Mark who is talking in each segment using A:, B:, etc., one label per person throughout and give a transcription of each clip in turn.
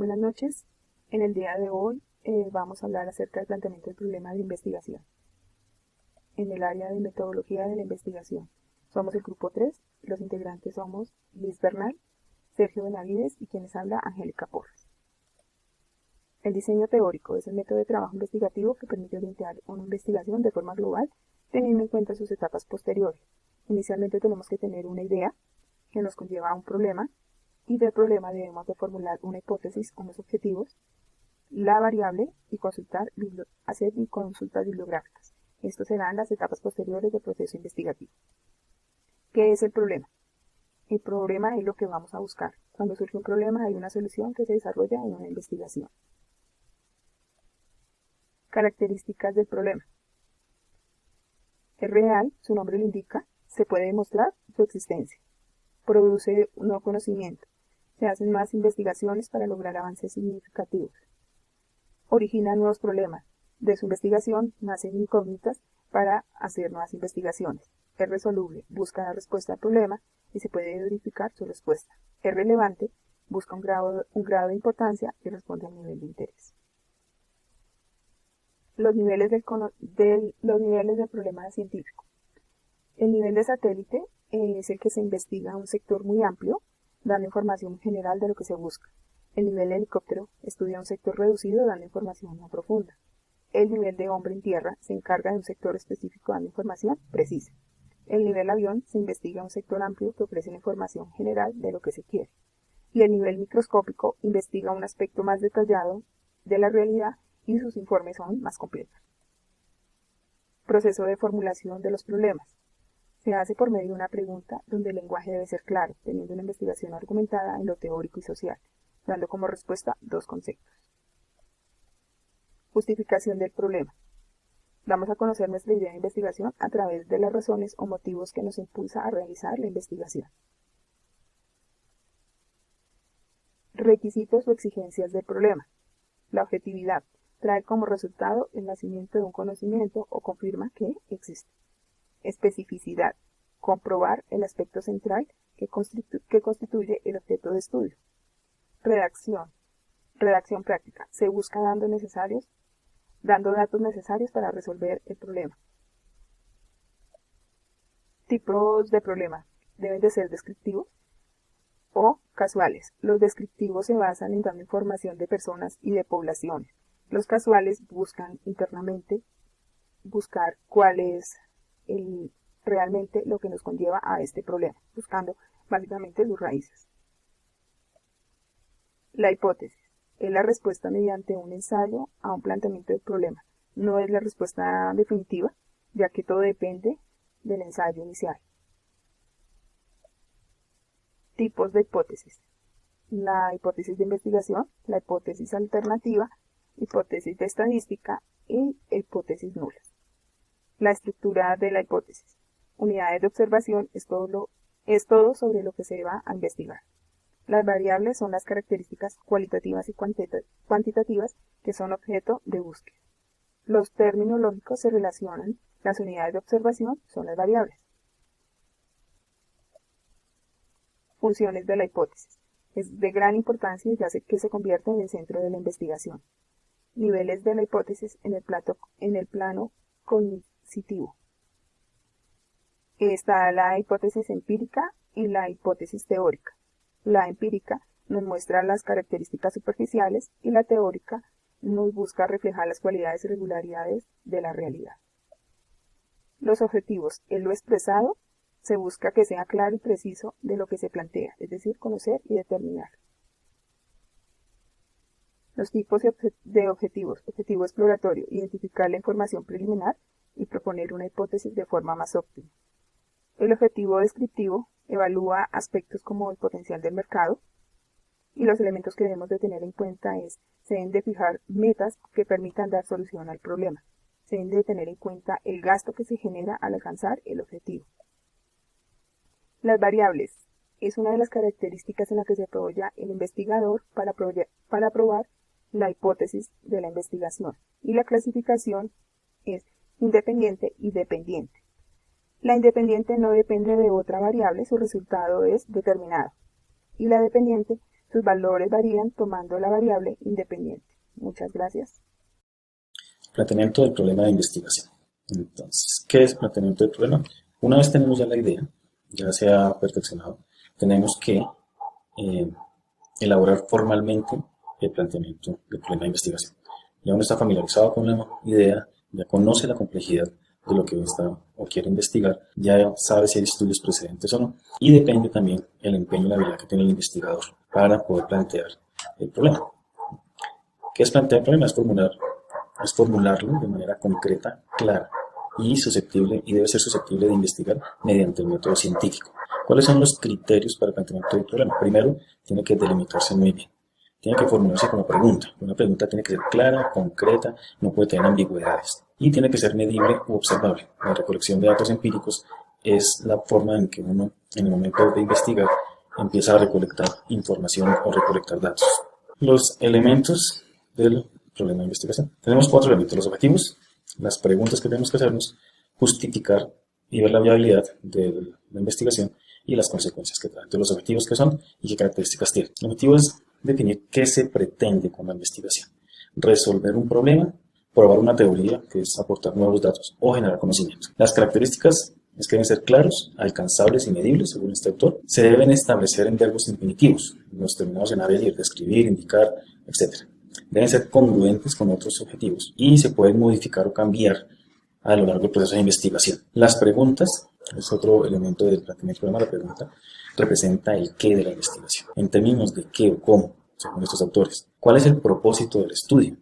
A: Buenas noches. En el día de hoy vamos a hablar acerca del planteamiento del problema de investigación. En el área de metodología de la investigación. Somos el grupo 3. Los integrantes somos Liz Bernal, Sergio Benavides y quienes habla Angélica Porras. El diseño teórico es el método de trabajo investigativo que permite orientar una investigación de forma global teniendo en cuenta sus etapas posteriores. Inicialmente tenemos que tener una idea que nos conlleva a un problema y del problema debemos de formular una hipótesis, unos objetivos, la variable y hacer consultas bibliográficas. Estos serán las etapas posteriores del proceso investigativo. ¿Qué es el problema? El problema es lo que vamos a buscar. Cuando surge un problema hay una solución que se desarrolla en una investigación. Características del problema. Es real, su nombre lo indica, se puede demostrar su existencia. Produce un nuevo conocimiento. Se hacen más investigaciones para lograr avances significativos. Origina nuevos problemas. De su investigación nacen incógnitas para hacer nuevas investigaciones. Es resoluble, busca la respuesta al problema y se puede verificar su respuesta. Es relevante, busca un grado de importancia y responde al nivel de interés. Los niveles del problema científico. El nivel de satélite es el que se investiga un sector muy amplio, dando información general de lo que se busca. El nivel de helicóptero estudia un sector reducido, dando información más profunda. El nivel de hombre en tierra se encarga de un sector específico, dando información precisa. El nivel avión se investiga un sector amplio que ofrece la información general de lo que se quiere. Y el nivel microscópico investiga un aspecto más detallado de la realidad y sus informes son más completos. Proceso de formulación de los problemas. Se hace por medio de una pregunta donde el lenguaje debe ser claro, teniendo una investigación argumentada en lo teórico y social, dando como respuesta dos conceptos. Justificación del problema. Damos a conocer nuestra idea de investigación a través de las razones o motivos que nos impulsa a realizar la investigación. Requisitos o exigencias del problema. La objetividad trae como resultado el nacimiento de un conocimiento o confirma que existe. Especificidad. Comprobar el aspecto central que constituye el objeto de estudio. Redacción. Redacción práctica. Se busca dando datos necesarios para resolver el problema. Tipos de problema. Deben de ser descriptivos o casuales. Los descriptivos se basan en dando información de personas y de poblaciones. Los casuales buscan internamente buscar cuál es realmente lo que nos conlleva a este problema, buscando básicamente sus raíces. La hipótesis es la respuesta mediante un ensayo a un planteamiento del problema. No es la respuesta definitiva, ya que todo depende del ensayo inicial. Tipos de hipótesis. La hipótesis de investigación, la hipótesis alternativa, hipótesis de estadística y hipótesis nulas. La estructura de la hipótesis. Unidades de observación es todo sobre lo que se va a investigar. Las variables son las características cualitativas y cuantitativas que son objeto de búsqueda. Los términos lógicos se relacionan, las unidades de observación son las variables. Funciones de la hipótesis. Es de gran importancia ya que se convierte en el centro de la investigación. Niveles de la hipótesis en el plano cognitivo. Está la hipótesis empírica y la hipótesis teórica. La empírica nos muestra las características superficiales y la teórica nos busca reflejar las cualidades y regularidades de la realidad. Los objetivos. En lo expresado se busca que sea claro y preciso de lo que se plantea, es decir, conocer y determinar. Los tipos de objetivos. Objetivo exploratorio, identificar la información preliminar y proponer una hipótesis de forma más óptima. El objetivo descriptivo evalúa aspectos como el potencial del mercado y los elementos que debemos de tener en cuenta se deben de fijar metas que permitan dar solución al problema. Se deben de tener en cuenta el gasto que se genera al alcanzar el objetivo. Las variables es una de las características en la que se apoya el investigador para probar la hipótesis de la investigación, y la clasificación es independiente y dependiente. La independiente no depende de otra variable, su resultado es determinado, y la dependiente Sus valores varían tomando la variable independiente. Muchas gracias.
B: Planteamiento del problema de investigación. Entonces, ¿qué es el planteamiento del problema? Una vez tenemos ya la idea, ya se ha perfeccionado, tenemos que elaborar formalmente el planteamiento del problema de investigación. Ya uno está familiarizado con la idea, ya conoce la complejidad de lo que está o quiere investigar, ya sabe si hay estudios precedentes o no, y depende también el empeño y la habilidad que tiene el investigador para poder plantear el problema. ¿Qué es plantear el problema? Es formularlo de manera concreta, clara y susceptible, y debe ser susceptible de investigar mediante el método científico. ¿Cuáles son los criterios para el planteamiento del problema? Primero, tiene que delimitarse muy bien. Tiene que formularse como pregunta. Una pregunta tiene que ser clara, concreta, no puede tener ambigüedades. Y tiene que ser medible u observable. La recolección de datos empíricos es la forma en que uno, en el momento de investigar, empieza a recolectar información o recolectar datos. Los elementos del problema de investigación. Tenemos 4 elementos: los objetivos, las preguntas que tenemos que hacernos, justificar y ver la viabilidad de la investigación y las consecuencias que traen. Entonces, los objetivos, ¿qué son y qué características tienen? El objetivo es definir qué se pretende con la investigación: resolver un problema, probar una teoría, que es aportar nuevos datos, o generar conocimiento. Las características es que deben ser claros, alcanzables y medibles, según este autor. Se deben establecer en verbos infinitivos, los terminados en avenir, describir, indicar, etc. Deben ser congruentes con otros objetivos y se pueden modificar o cambiar a lo largo del proceso de investigación. Las preguntas es otro elemento del planteamiento del problema. La pregunta representa el qué de la investigación. En términos de qué o cómo, según estos autores. ¿Cuál es el propósito del estudio?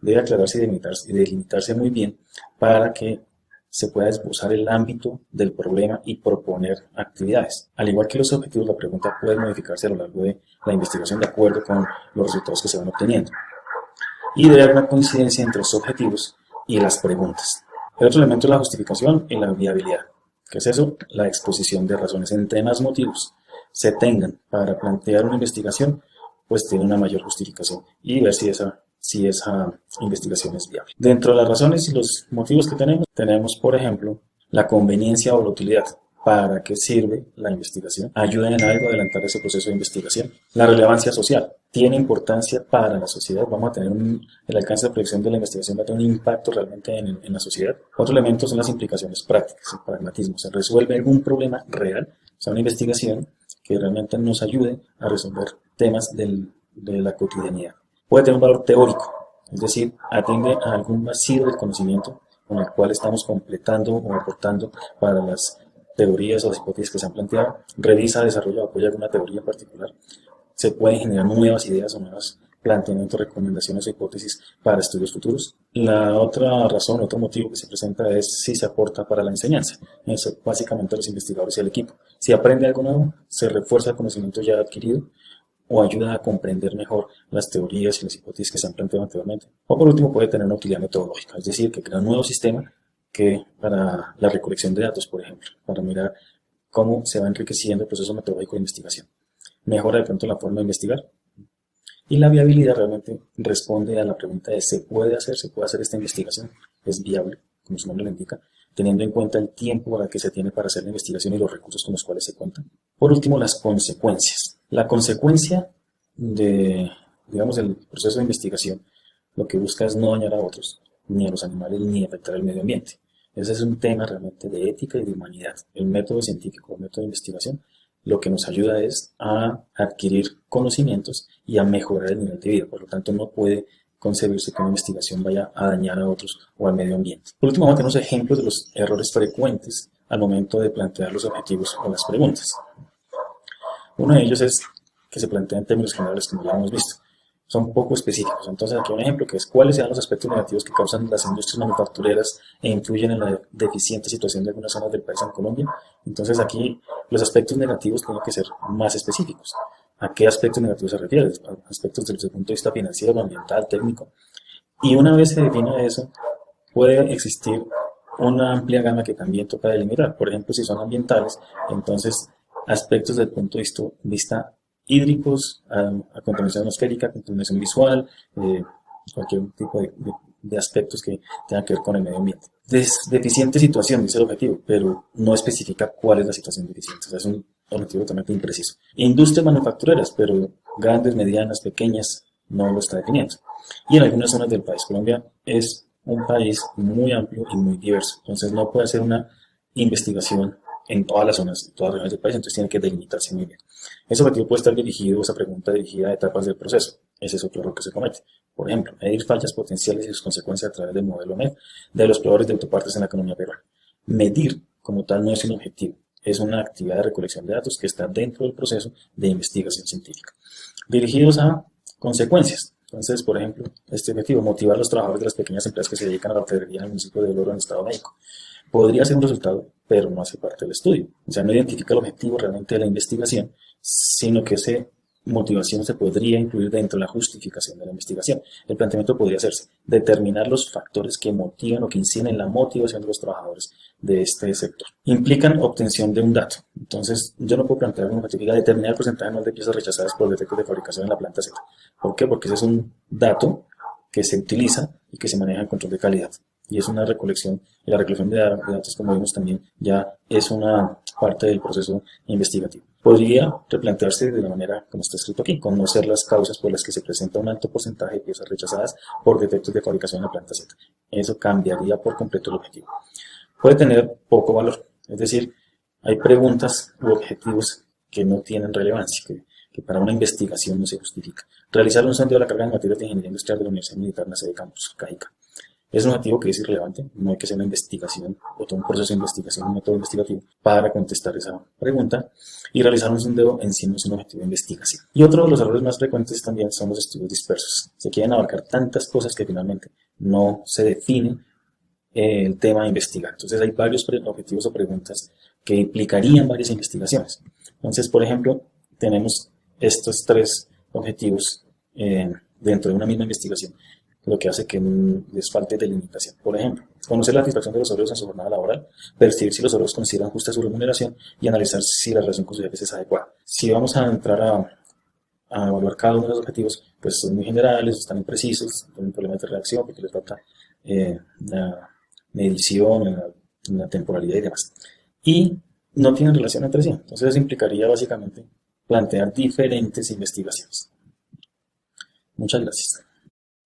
B: Debe aclararse y delimitarse muy bien para que se pueda esbozar el ámbito del problema y proponer actividades. Al igual que los objetivos, la pregunta puede modificarse a lo largo de la investigación de acuerdo con los resultados que se van obteniendo. Y debe haber una coincidencia entre los objetivos y las preguntas. El otro elemento es la justificación y la viabilidad. ¿Qué es eso? La exposición de razones. Entre más motivos se tengan para plantear una investigación, pues tiene una mayor justificación y ver si esa investigación es viable. Dentro de las razones y los motivos que tenemos, por ejemplo, la conveniencia o la utilidad. ¿Para qué sirve la investigación? ¿Ayuda en algo a adelantar ese proceso de investigación? La relevancia social. ¿Tiene importancia para la sociedad? ¿Vamos a tener el alcance de proyección de la investigación va a tener un impacto realmente en la sociedad? Otro elemento son las implicaciones prácticas, el pragmatismo. ¿Se resuelve algún problema real? O sea, una investigación que realmente nos ayude a resolver temas de la cotidianidad. Puede tener un valor teórico, es decir, atiende a algún vacío del conocimiento con el cual estamos completando o aportando para las teorías o las hipótesis que se han planteado. Revisa, desarrolla o apoya alguna teoría en particular. Se pueden generar nuevas ideas o nuevos planteamientos, recomendaciones o hipótesis para estudios futuros. La otra razón, otro motivo que se presenta es si se aporta para la enseñanza. Eso básicamente a los investigadores y al equipo. Si aprende algo nuevo, se refuerza el conocimiento ya adquirido o ayuda a comprender mejor las teorías y las hipótesis que se han planteado anteriormente. O por último puede tener una utilidad metodológica, es decir, que crea un nuevo sistema que para la recolección de datos, por ejemplo, para mirar cómo se va enriqueciendo el proceso metodológico de investigación. Mejora de pronto la forma de investigar. Y la viabilidad realmente responde a la pregunta de ¿se puede hacer esta investigación? ¿Es viable? Como su nombre lo indica, teniendo en cuenta el tiempo que se tiene para hacer la investigación y los recursos con los cuales se cuentan. Por último, las consecuencias. La consecuencia del proceso de investigación lo que busca es no dañar a otros, ni a los animales, ni afectar al medio ambiente. Ese es un tema realmente de ética y de humanidad. El método científico, el método de investigación, lo que nos ayuda es a adquirir conocimientos y a mejorar el nivel de vida. Por lo tanto, no puede concebirse que una investigación vaya a dañar a otros o al medio ambiente. Por último, vamos a tener unos ejemplos de los errores frecuentes al momento de plantear los objetivos o las preguntas. Uno de ellos es que se plantea en términos generales, como ya hemos visto. Son poco específicos. Entonces, aquí un ejemplo que es cuáles sean los aspectos negativos que causan las industrias manufactureras e influyen en la deficiente situación de algunas zonas del país en Colombia. Entonces, aquí los aspectos negativos tienen que ser más específicos. ¿A qué aspectos negativos se refiere? Aspectos desde el punto de vista financiero, ambiental, técnico. Y una vez se define eso, puede existir una amplia gama que también toca delimitar. Por ejemplo, si son ambientales, entonces aspectos desde el punto de vista hídricos, a contaminación atmosférica, contaminación visual, cualquier tipo de aspectos que tengan que ver con el medio ambiente. Deficiente situación, dice el objetivo, pero no especifica cuál es la situación deficiente. O sea, es un objetivo totalmente impreciso. Industrias manufactureras, pero grandes, medianas, pequeñas, no lo está definiendo. Y en algunas zonas del país, Colombia es un país muy amplio y muy diverso, entonces no puede hacer una investigación en todas las zonas, en todas las regiones del país, entonces tiene que delimitarse muy bien. Ese objetivo puede estar dirigido, esa pregunta dirigida a etapas del proceso. Ese es otro error que se comete. Por ejemplo, medir fallas potenciales y sus consecuencias a través del modelo MED de los proveedores de autopartes en la economía peruana. Medir como tal no es un objetivo, es una actividad de recolección de datos que está dentro del proceso de investigación científica. Dirigidos a consecuencias. Entonces, por ejemplo, este objetivo, motivar a los trabajadores de las pequeñas empresas que se dedican a la hotelería en el municipio de Oro en el Estado de México. Podría ser un resultado, pero no hace parte del estudio. O sea, no identifica el objetivo realmente de la investigación, sino que esa motivación se podría incluir dentro de la justificación de la investigación. El planteamiento podría hacerse, determinar los factores que motivan o que inciden en la motivación de los trabajadores de este sector. Implican obtención de un dato. Entonces, yo no puedo plantear un objetivo que diga determinar el porcentaje anual de piezas rechazadas por defectos de fabricación en la planta Z. ¿Por qué? Porque ese es un dato que se utiliza y que se maneja en control de calidad. Y es una recolección, y la recolección de datos, como vimos también, ya es una parte del proceso investigativo. Podría replantearse de la manera como está escrito aquí, conocer las causas por las que se presenta un alto porcentaje de piezas rechazadas por defectos de fabricación en la planta Z. Eso cambiaría por completo el objetivo. Puede tener poco valor, es decir, hay preguntas u objetivos que no tienen relevancia, que para una investigación no se justifica. Realizar un sondeo de la carga de materias de ingeniería industrial de la Universidad Militar en la sede de Campus, Cajica. Es un objetivo que es irrelevante, no hay que hacer una investigación o todo un proceso de investigación, un método investigativo para contestar esa pregunta, y realizar un sondeo en sí no es un objetivo de investigación. Y otro de los errores más frecuentes también son los estudios dispersos. Se quieren abarcar tantas cosas que finalmente no se define el tema a investigar. Entonces hay varios objetivos o preguntas que implicarían varias investigaciones. Entonces, por ejemplo, tenemos estos tres objetivos dentro de una misma investigación, lo que hace que les falte delimitación. Por ejemplo, conocer la satisfacción de los obreros en su jornada laboral, percibir si los obreros consideran justa su remuneración y analizar si la relación con sus jefes es adecuada. Si vamos a entrar a evaluar cada uno de los objetivos, pues son muy generales, están imprecisos, tienen problemas de reacción porque les falta la medición, la temporalidad y demás. Y no tienen relación entre sí. Entonces eso implicaría básicamente plantear diferentes investigaciones. Muchas gracias.